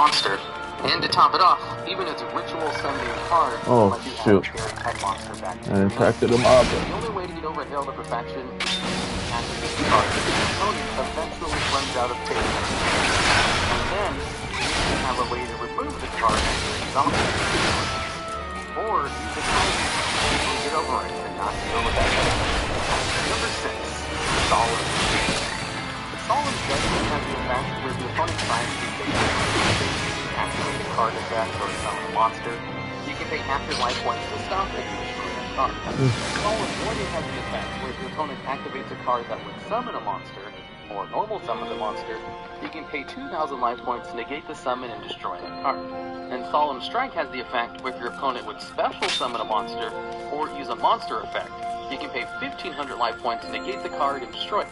monster. And to top it off, even its ritual summoning card oh shoot! monster back I impacted him up. The only way to get over Hail to perfection is to activate the card. The opponent eventually runs out of faith. And then, you have a way to remove the card and resolve it. Or you can get over it and not deal with that. Number 6, Solemn. The Solemn Judgment has the effect where the opponent tries to activate a card effect or summon a monster. You can pay half your life points to stop it and destroy that card. Solemn Warning has the effect where if your opponent activates a card that would summon a monster, or normal summon the monster, you can pay 2,000 life points to negate the summon and destroy that card. And Solemn Strike has the effect where if your opponent would special summon a monster, or use a monster effect, you can pay 1,500 life points to negate the card and destroy it.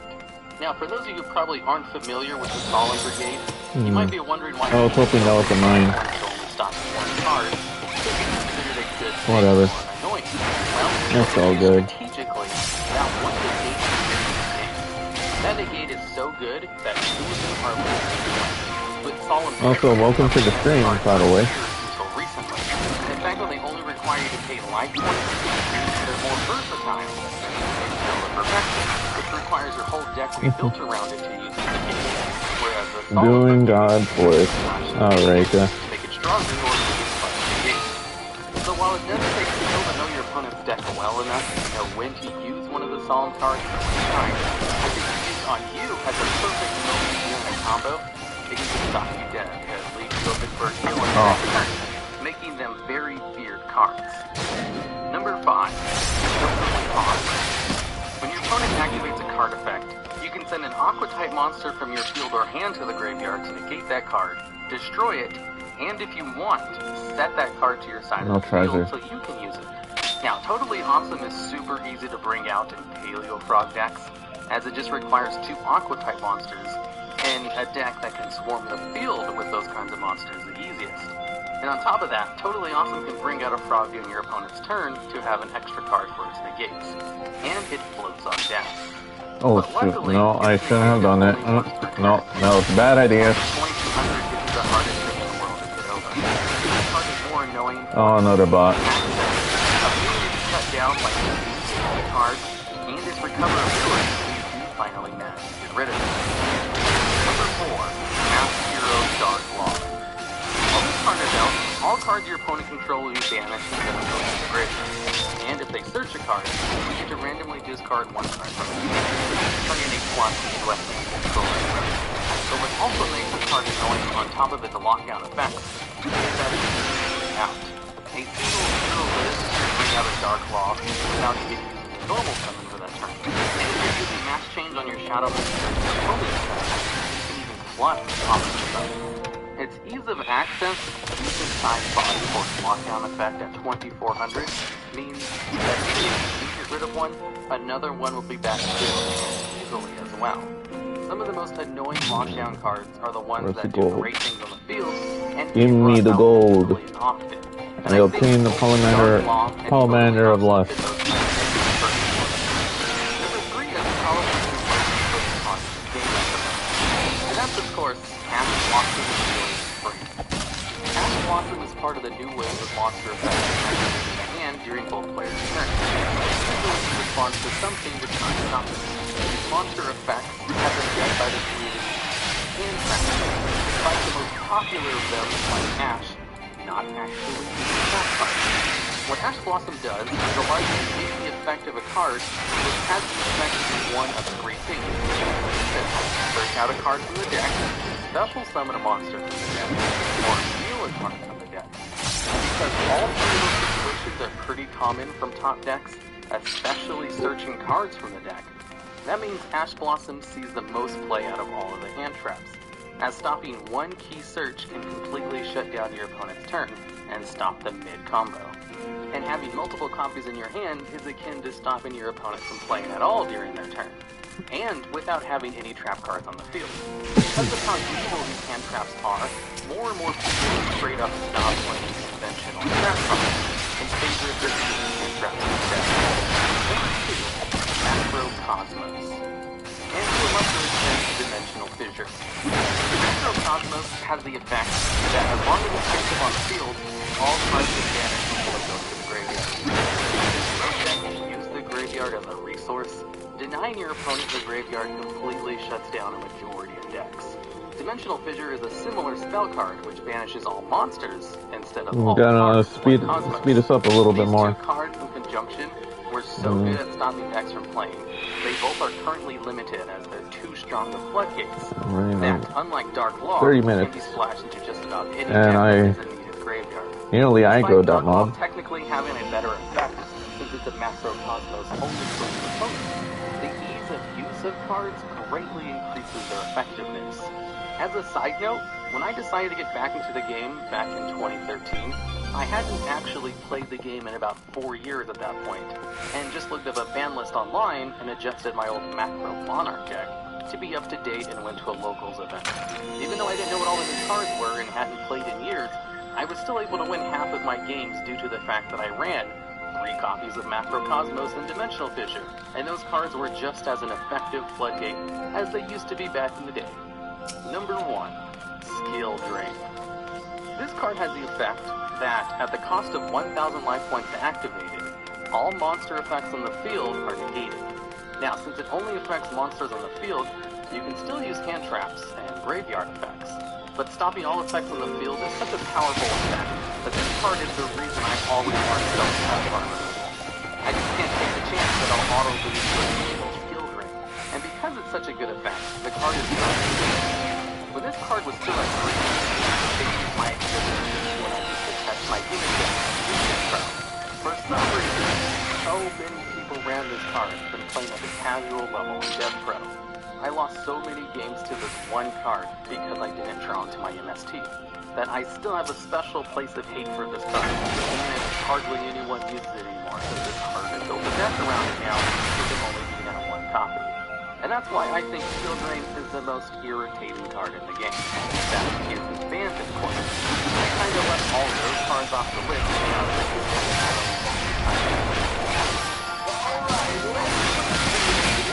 Now, for those of you who probably aren't familiar with the Solemn Brigade, you might be wondering why I was hoping that was a mine. Whatever. That's all good. Strategically, that one negate is that negate is so good that two of them are limited. With Solemn Also, welcome to the stream, by the way. Until recently. In fact, when they only require you to pay life points, they're more versatile than perfection, which requires your whole deck to be built around it to use the negate. Whereas the Doing God Force. Alright, to make it stronger or to use by the negate. So while it does take skill to know your opponent's deck well enough to know when to use one of the Solemn cards at one time, I think the use on you has a perfect moment in a combo. It can just stop you dead and leave you open for a kill on your next turn, making them very feared cards. Number 5. When your opponent activates a card effect, you can send an Aqua-type monster from your field or hand to the graveyard to negate that card, destroy it, and if you want, set that card to your side of the field so you can use it. Now, Totally Awesome is super easy to bring out in Paleo Frog decks, as it just requires 2 Aqua-type monsters, and a deck that can swarm the field with those kinds of monsters the easiest. And on top of that, Totally Awesome can bring out a frog during your opponent's turn to have an extra card for its negates, and it floats on down. Oh shoot, no, I shouldn't have done it. No, that was a bad idea. 2200 is the hardest thing in the world to get over. This card is more annoying. Oh, another bot. Ability to cut down by using all the cards, and its recoverability if you finally manage to get rid of it. Number 4, Mass Hero Dark Law. While this card is out, all cards your opponent controls will be banished instead of going to the graveyard. And if they search a card, you get to randomly discard one card from it, turning a plus into a hand control. But what also makes this card annoying on top of its lockdown effects is that it is out. A single hero list can bring out a Dark Law without even using a normal summon for that turn. And if you're using Mass Change on your Shadow Mist or Totally Awesome, you can even flood off of the summon. Its ease of access, decent size body force lockdown effect at 2400 means that if you get rid of one, another one will be back easily as well. Some of the most annoying lockdown cards are the ones that do great things on the field and give me the gold. Often. I obtain the Pollamander of Lust. Number 3 is and that's of course Ash Blossom Ash Blossom is part of the new wave of monster effects and during both players' turns. It responds to something that can't stop it. These monster effects have been read by the community and practically, despite the most popular of them, like Ash, not actually that card. What Ash Blossom does is allow you to use the effect of a card which has the effect of one of 3 things. Break out a card from the deck, special summon a monster from the deck, or steal a card from the deck. Because all 3 of those situations are pretty common from top decks, especially searching cards from the deck, that means Ash Blossom sees the most play out of all of the hand traps, as stopping one key search can completely shut down your opponent's turn and stop the mid-combo. And having multiple copies in your hand is akin to stopping your opponent from playing at all during their turn, and without having any trap cards on the field. Because of how useful these hand traps are, more and more people straight up stop playing conventional trap cards in favor of just using hand traps instead. Number 2, Macro Cosmos. And to a lesser extent, Dimensional Fissure. Necrocosmos has the effect that as long as it's active on the field, all cards can vanish before it goes to the graveyard. If you use the graveyard as a resource, denying your opponent the graveyard completely shuts down a majority of decks. Dimensional Fissure is a similar spell card which banishes all monsters instead of all cards. Speed us up a little bit more. These two cards in conjunction were so good at stopping decks from playing. They both are currently limited as they're too strong to floodgates. In fact, unlike Dark Law, 30 can minutes. be splashed into just about any And deck that isn't needed graveyard. Nearly aggro that Dark Law mob. technically having a better effect since it's a Macrocosmos only for the opponent. The ease of use of cards greatly increases their effectiveness. As a side note, when I decided to get back into the game back in 2013, I hadn't actually played the game in about 4 years at that point, and just looked up a ban list online and adjusted my old Macro Monarch deck to be up to date and went to a locals event. Even though I didn't know what all the new cards were and hadn't played in years, I was still able to win half of my games due to the fact that I ran 3 copies of Macrocosmos and Dimensional Fissure, and those cards were just as an effective floodgate as they used to be back in the day. Number 1. Skill Drain. This card has the effect that, at the cost of 1,000 life points to activate it, all monster effects on the field are negated. Now, since it only affects monsters on the field, you can still use hand traps and graveyard effects. But stopping all effects on the field is such a powerful effect that this card is the reason I always mark spell card removal. I just can't take the chance that I'll auto-lose to a single Skill Drain. And because it's such a good effect, the card is not good. When this card was still at green, they used my existence when I used to test my unit deck. For some reason, so many people ran this card when playing at the casual level in Death Pro. I lost so many games to this one card because I didn't draw into my MST, that I still have a special place of hate for this card, and hardly anyone uses it anymore since this card has built a deck around it now, with it only being at 1 copy. And that's why I think Skill Drain is the most irritating card in the game. That is banned, of course. I kind of left all those cards off the list because I think Alright,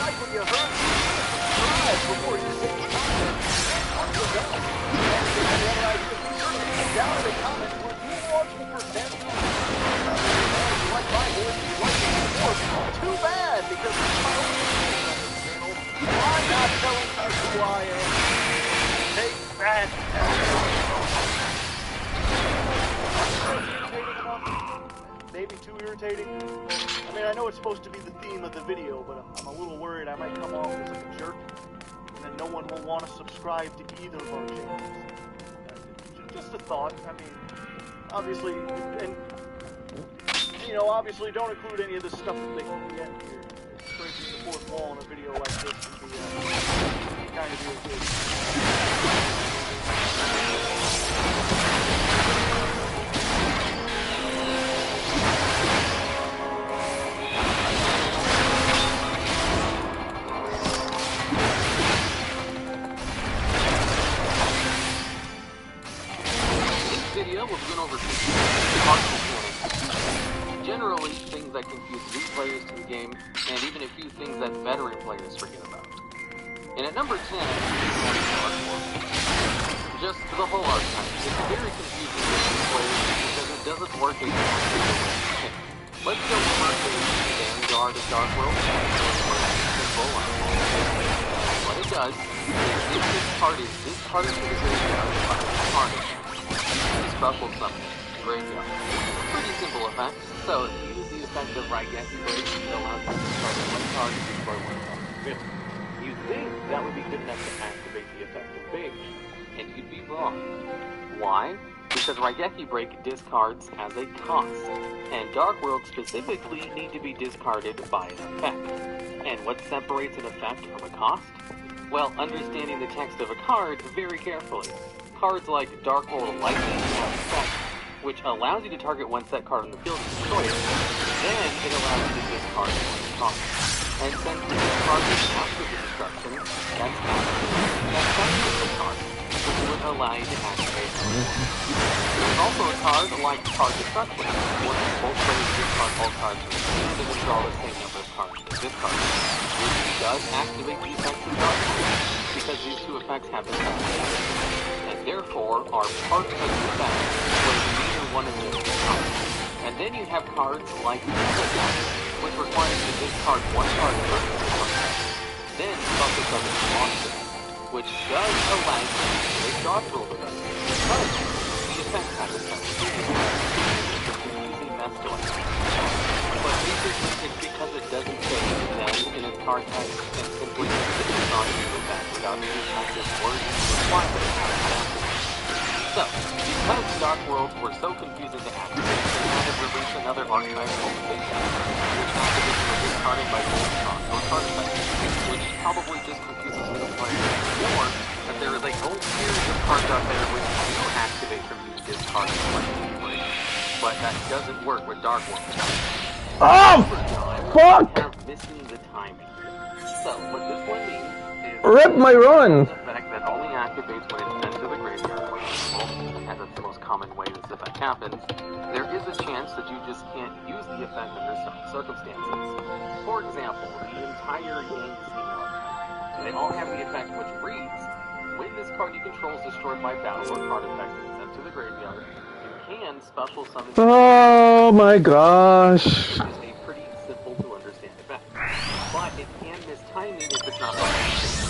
like what you heard? Subscribe before you take the content. Down in the comments, would you watch me for Samuel? Like my voice, you like it, too bad, because it's my own channel. I'm not telling you who I am. Take that. Maybe too irritating. I mean, I know it's supposed to be the theme of the video, but I'm a little worried I might come off as like a jerk, and then no one will want to subscribe to either of our channels. Just a thought. I mean, obviously, and you know, obviously, don't include any of this stuff that they can get here. Breaking the fourth wall in a video like this can be kind of irritating. This video will begin over generally things that confuse new players to the game, and even a few things that veteran players forget about. And at number 10, just the whole archetype. It's very confusing for new players because it doesn't work exactly the way you think. Let's go first to the Vanguard of Dark World. What it does is this card is discarded to the graveyard by the target. Special summon graveyard. Pretty simple effect. So, if you use the effect of Raigeki Break, it allows you to discard 1 card and destroy 1 card. You'd think that would be good enough to activate the effect of Phage, and you'd be wrong. Why? Because Raigeki Break discards as a cost, and Dark World specifically need to be discarded by an effect. And what separates an effect from a cost? Well, understanding the text of a card very carefully. Cards like Dark World Lightning have effect, which allows you to target 1 set card on the field and destroy it. Then it allows you to discard 1 card. And since the discard is after the destruction, that's the card, which would allow you to activate it. There's also a card like Card Destruction, where both players discard all cards from the field and withdraw the same number of card, which does activate the effects of Dark Hold, because these two effects have been activated, and therefore are part of the effect where neither one of them is covered. And then you have cards like Necromancer, which requires to discard one card first in the effect, then special summon the monster, which does allow you to activate Dark Hold with us, because the effect has a it's a confusing mess to us. But basically, it's because it doesn't say them in its card text and simply sits on the effect without any active words required. So, because Dark Worlds were so confusing to activate, they had to release another archetype called Fate, which activates was discarded by both cost or card effects, which probably just confuses the players more, that there is a whole series of cards out there which do activate from these discards collectively, but that doesn't work with Dark Worlds. Oh! Fuck! Have missing the timing. So, what this one means is... Rip my run! ...the effect that only activates when it's sent to the graveyard, for example, as it's the most common way this effect happens, there is a chance that you just can't use the effect under certain circumstances. For example, the entire Yang Xing archetype. They all have the effect which reads, when this card you control is destroyed by battle or card effect and sent to the graveyard, you can special summon... Oh my gosh. ...which is a pretty simple to understand effect. But it can miss timing if it's not right.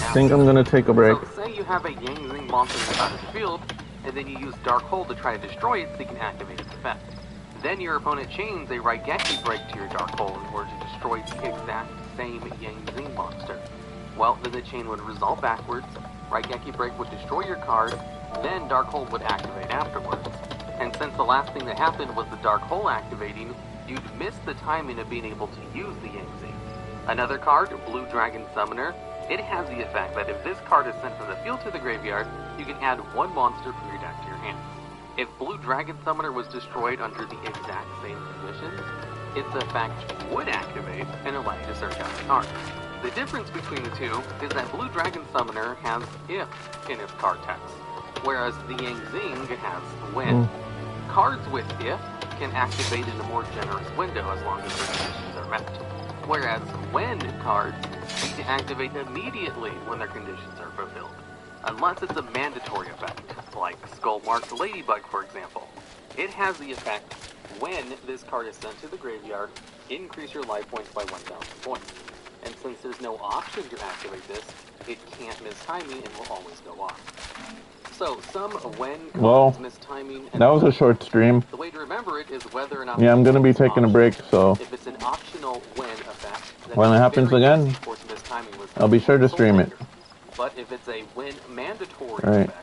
I think I'm gonna take a break. So say you have a Yang Xing monster inside of the field, and then you use Dark Hold to try to destroy it so you can activate its effect. Then your opponent chains a Raigeki break to your Dark Hold in order to destroy the exact same Yang Xing monster. Well, then the chain would resolve backwards, Raigeki break would destroy your card, then Dark Hold would activate afterwards. And since the last thing that happened was the Dark Hole activating, you'd miss the timing of being able to use the Yang Xing. Another card, Blue Dragon Summoner, it has the effect that if this card is sent from the field to the graveyard, you can add one monster from your deck to your hand. If Blue Dragon Summoner was destroyed under the exact same conditions, its effect would activate and allow you to search out the card. The difference between the two is that Blue Dragon Summoner has if in its card text, whereas the Yang Xing has when. Cards with if can activate in a more generous window as long as their conditions are met. Whereas when cards need to activate immediately when their conditions are fulfilled. Unless it's a mandatory effect, like Skull-Marked Ladybug for example. It has the effect, when this card is sent to the graveyard, increase your life points by 1,000 points. And since there's no option to activate this, it can't miss timing and will always go off. So, some when cards miss timing... And that was a short stream. The way to remember it is whether or not... Yeah, I'm gonna be taking a break, so... If it's an optional when effect... When it happens again, I'll be sure to stream it. But if it's a when mandatory effect...